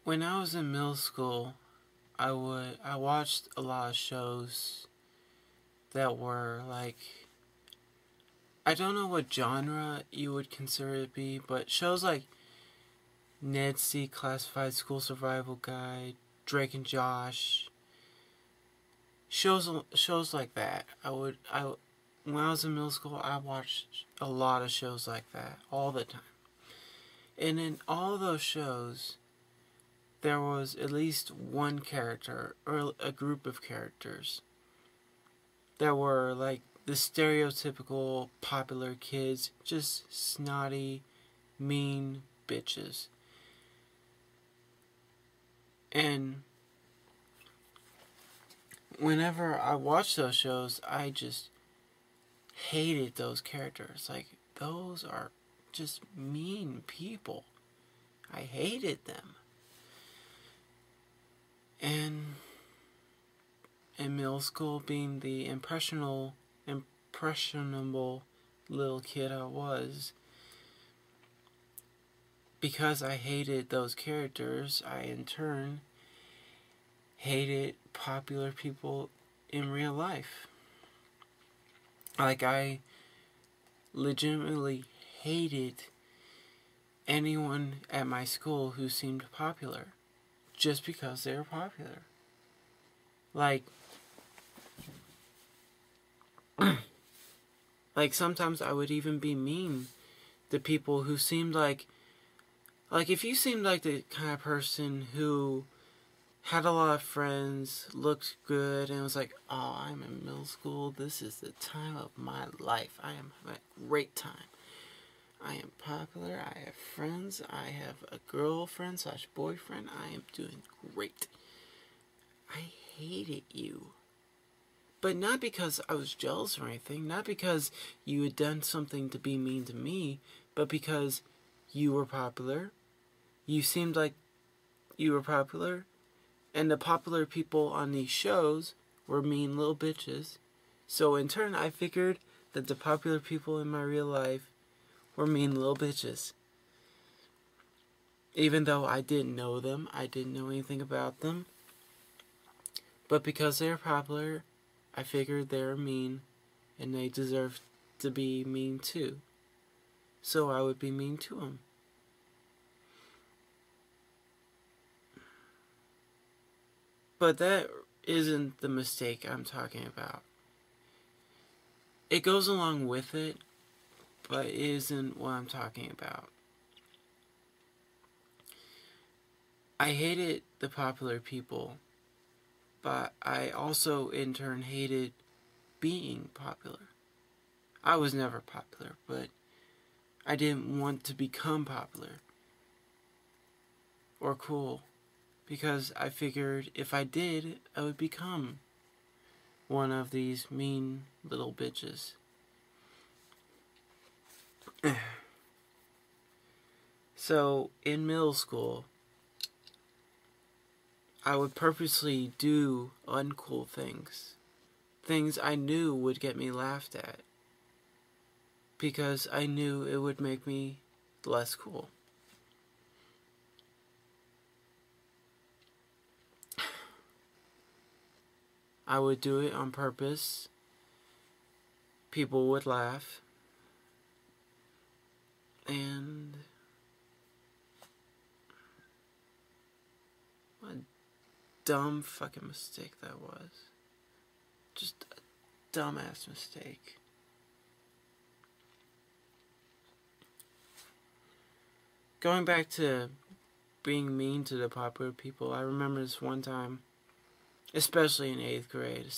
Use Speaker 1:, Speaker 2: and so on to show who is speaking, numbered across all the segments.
Speaker 1: When I was in middle school, I watched a lot of shows that were like, I don't know what genre you would consider it to be, but shows like Ned's Classified School Survival Guide, Drake and Josh, shows like that. When I was in middle school, I watched a lot of shows like that all the time. And in all those shows, there was at least one character or a group of characters that were like the stereotypical popular kids, just snotty, mean bitches. And whenever I watched those shows, I just hated those characters. Like, those are just mean people. I hated them. And in middle school, being the impressionable little kid I was, because I hated those characters, I in turn hated popular people in real life. Like, I legitimately hated anyone at my school who seemed popular just because they were popular. Like sometimes I would even be mean to people who seemed like if you seemed like the kind of person who had a lot of friends, looked good, and was like, oh, I'm in middle school, this is the time of my life, I am having a great time. I am popular, I have friends, I have a girlfriend / boyfriend, I am doing great. I hated you. But not because I was jealous or anything, not because you had done something to be mean to me, but because you were popular, you seemed like you were popular, and the popular people on these shows were mean little bitches. So in turn, I figured that the popular people in my real life were mean little bitches. Even though I didn't know them, I didn't know anything about them. But because they're popular, I figured they're mean, and they deserve to be mean too. So I would be mean to them. But that isn't the mistake I'm talking about. It goes along with it, but it isn't what I'm talking about. I hated the popular people, but I also in turn hated being popular. I was never popular, but I didn't want to become popular or cool, because I figured if I did, I would become one of these mean little bitches. So, in middle school, I would purposely do uncool things. Things I knew would get me laughed at, because I knew it would make me less cool. I would do it on purpose. People would laugh. And what a dumb fucking mistake that was. Just a dumbass mistake. Going back to being mean to the popular people, I remember this one time, especially in 8th grade.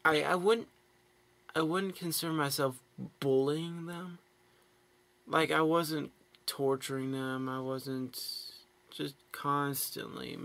Speaker 1: I wouldn't consider myself bullying them. Like, I wasn't torturing them. I wasn't just constantly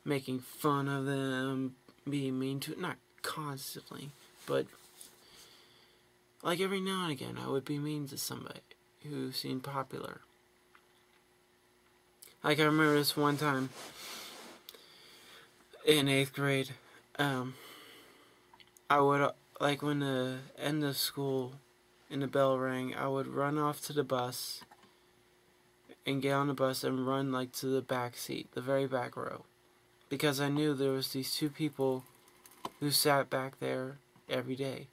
Speaker 1: making fun of them, being mean to it. Not constantly, but like every now and again, I would be mean to somebody who seemed popular. Like, I remember this one time in 8th grade, I would, like, when the end of school and the bell rang, I would run off to the bus and get on the bus and run like to the back seat, the very back row. Because I knew there was these two people who sat back there every day.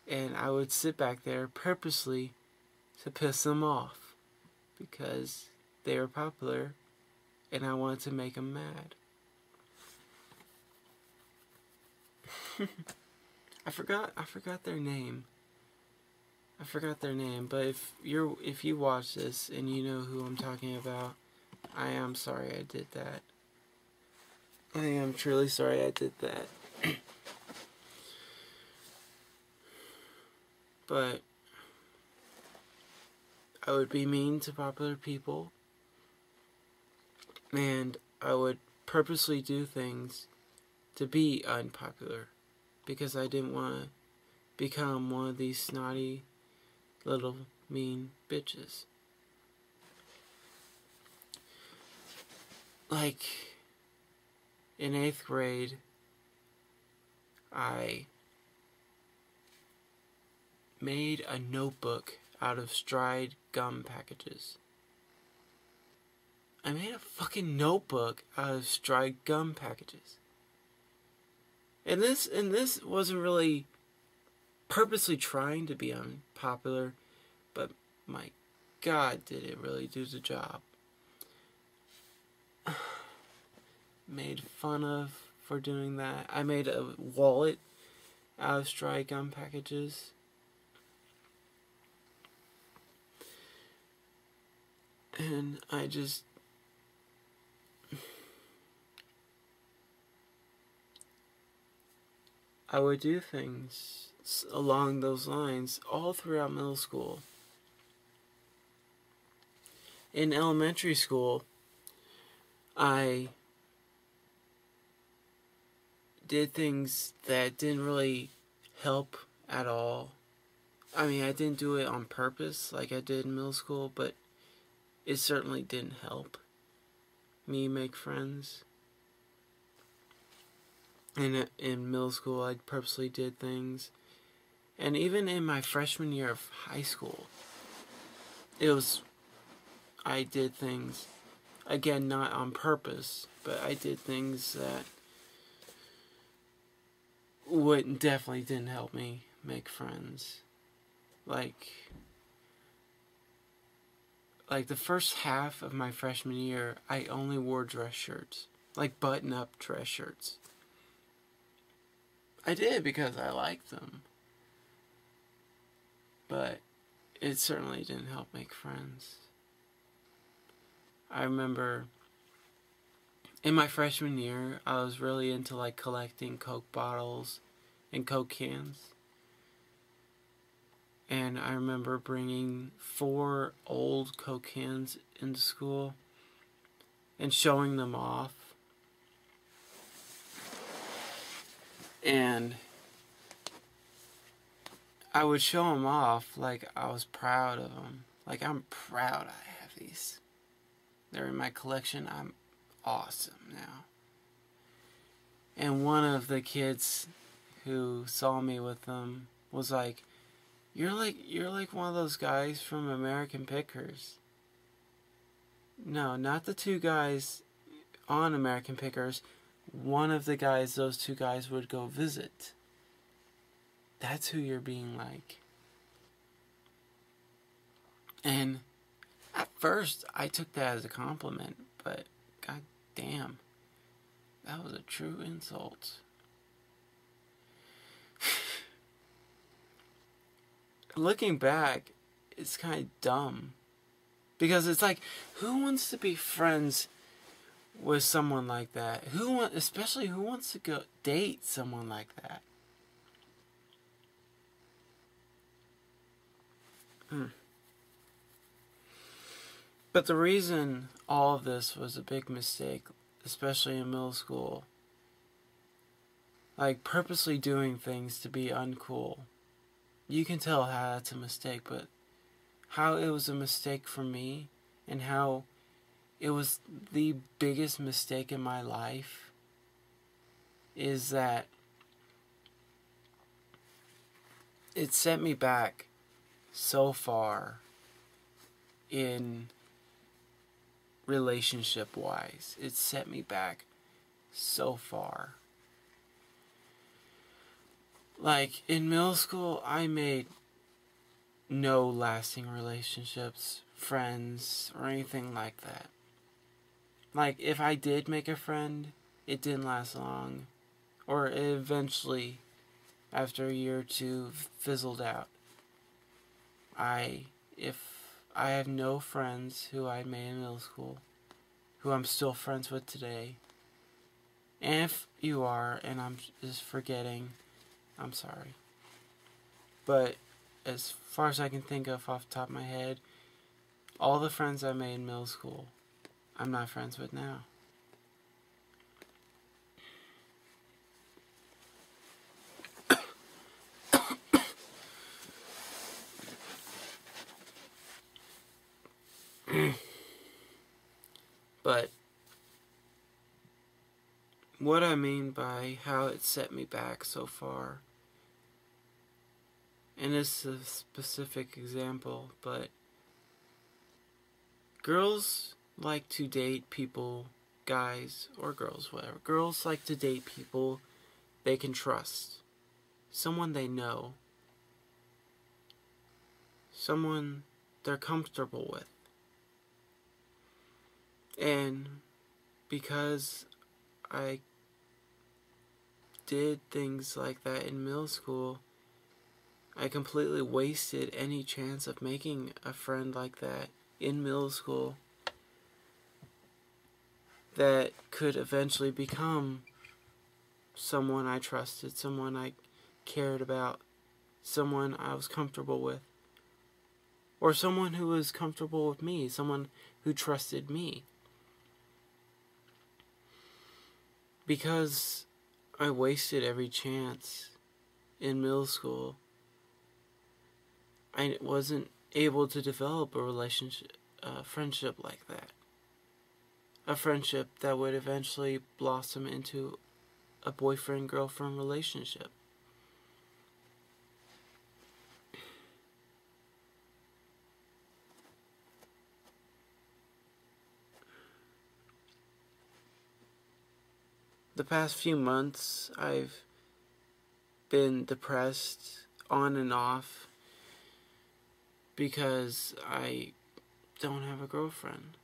Speaker 1: And I would sit back there purposely to piss them off. Because they were popular and I wanted to make them mad. I forgot their name. But if you watch this and you know who I'm talking about, I am sorry I did that. I am truly sorry I did that. But I would be mean to popular people, and I would purposely do things to be unpopular because I didn't want to become one of these snotty little mean bitches. Like, in 8th grade, I made a notebook out of Stride gum packages. I made a fucking notebook out of Stride gum packages. And this wasn't really purposely trying to be unpopular, but my God, did it really do the job. Made fun of for doing that. I made a wallet out of Stride gum packages. And I would do things along those lines all throughout middle school. In elementary school, I did things that didn't really help at all. I mean, I didn't do it on purpose like I did in middle school, but it certainly didn't help me make friends. And in middle school, I purposely did things. And even in my freshman year of high school, I did things, again, not on purpose, but I did things that definitely didn't help me make friends. Like the first half of my freshman year, I only wore dress shirts. Like button-up dress shirts. I did because I liked them. But it certainly didn't help make friends. I remember in my freshman year, I was really into like collecting Coke bottles and Coke cans. And I remember bringing 4 old Coke cans into school and showing them off. And I would show them off like I was proud of them. Like, I'm proud I have these. They're in my collection. I'm awesome now. And one of the kids who saw me with them was like, You're like one of those guys from American Pickers. No, not the 2 guys on American Pickers. One of the guys those 2 guys would go visit. That's who you're being like. And at first, I took that as a compliment, but god damn, that was a true insult. Looking back, it's kind of dumb. Because it's like, who wants to be friends with someone like that? Especially who wants to go date someone like that? But the reason all of this was a big mistake, especially in middle school, like purposely doing things to be uncool, you can tell how that's a mistake, but how it was a mistake for me and how it was the biggest mistake in my life is that it set me back so far in relationship wise. It set me back so far. Like, in middle school, I made no lasting relationships, friends, or anything like that. Like, if I did make a friend, it didn't last long. Or it eventually, after a year or two, fizzled out. If I have no friends who I made in middle school, who I'm still friends with today, and if you are, and I'm just forgetting, I'm sorry. But as far as I can think of off the top of my head, all the friends I made in middle school, I'm not friends with now. But what I mean by how it set me back so far, and this is a specific example, but girls like to date people, guys or girls, whatever. Girls like to date people they can trust. Someone they know. Someone they're comfortable with. And because I did things like that in middle school, I completely wasted any chance of making a friend like that in middle school that could eventually become someone I trusted, someone I cared about, someone I was comfortable with, or someone who was comfortable with me, someone who trusted me. Because I wasted every chance in middle school, I wasn't able to develop a relationship, a friendship like that. A friendship that would eventually blossom into a boyfriend-girlfriend relationship. The past few months, I've been depressed on and off because I don't have a girlfriend.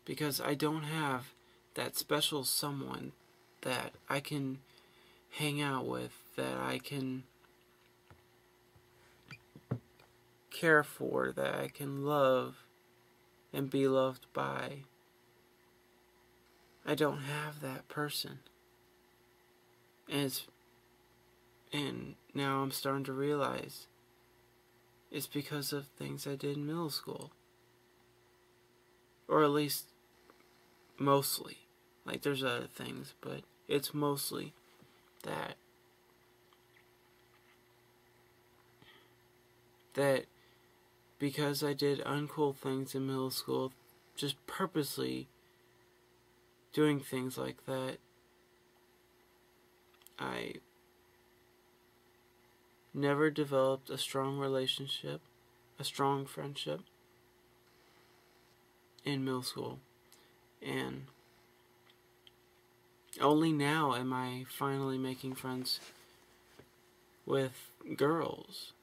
Speaker 1: Because I don't have that special someone that I can hang out with, that I can care for, that I can love and be loved by. I don't have that person. And now I'm starting to realize it's because of things I did in middle school. Or at least mostly. Like, there's other things, but it's mostly that. That because I did uncool things in middle school, just purposely doing things like that, I never developed a strong relationship, a strong friendship in middle school. And only now am I finally making friends with girls.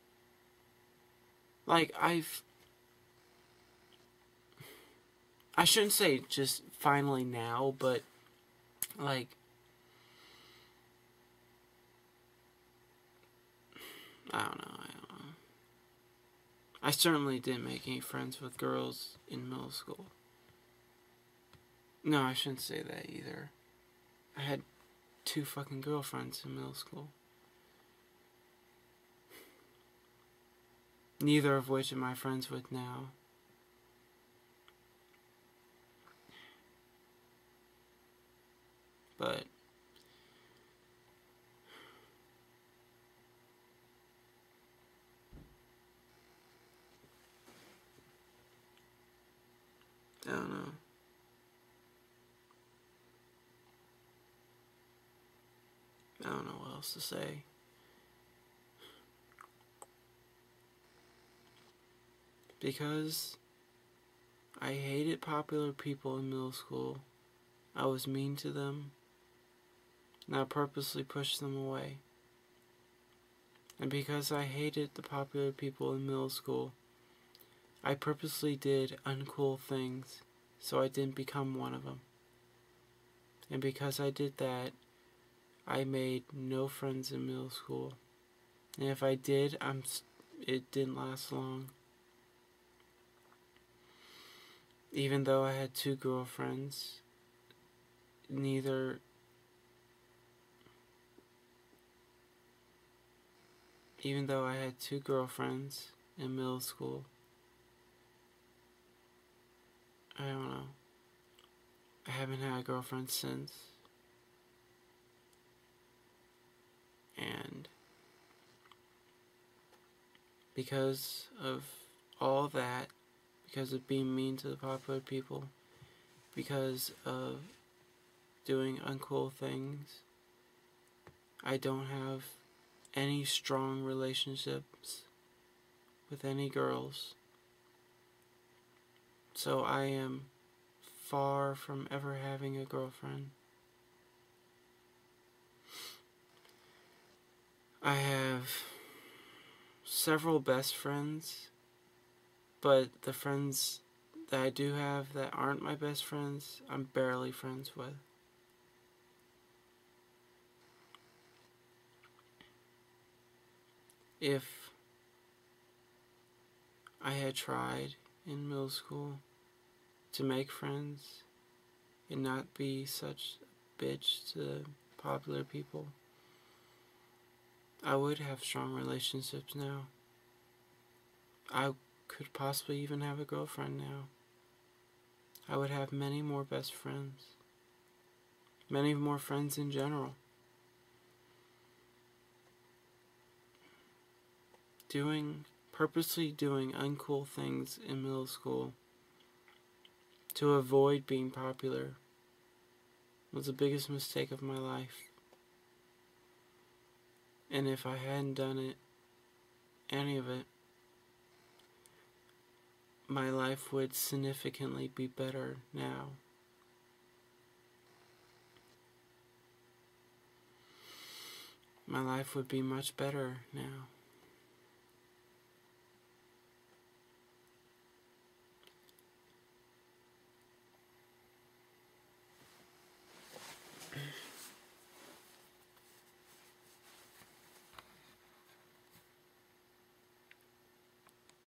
Speaker 1: Like, I shouldn't say just finally now, but like, I don't know. I certainly didn't make any friends with girls in middle school. No, I shouldn't say that either. I had 2 fucking girlfriends in middle school. Neither of which am I friends with now. But I don't know. I don't know what else to say. Because I hated popular people in middle school. I was mean to them, and I purposely pushed them away. And because I hated the popular people in middle school, I purposely did uncool things so I didn't become one of them. And because I did that, I made no friends in middle school. And if I did, it didn't last long. Even though I had 2 girlfriends, neither even though I had 2 girlfriends in middle school, I don't know. I haven't had a girlfriend since. And because of all that, because of being mean to the popular people, because of doing uncool things, I don't have any strong relationships with any girls. So I am far from ever having a girlfriend. I have several best friends, but the friends that I do have that aren't my best friends, I'm barely friends with. If I had tried in middle school to make friends and not be such a bitch to popular people, I would have strong relationships now. I could possibly even have a girlfriend now. I would have many more best friends. Many more friends in general. Purposely doing uncool things in middle school to avoid being popular was the biggest mistake of my life. And if I hadn't done any of it, my life would significantly be better now. My life would be much better now.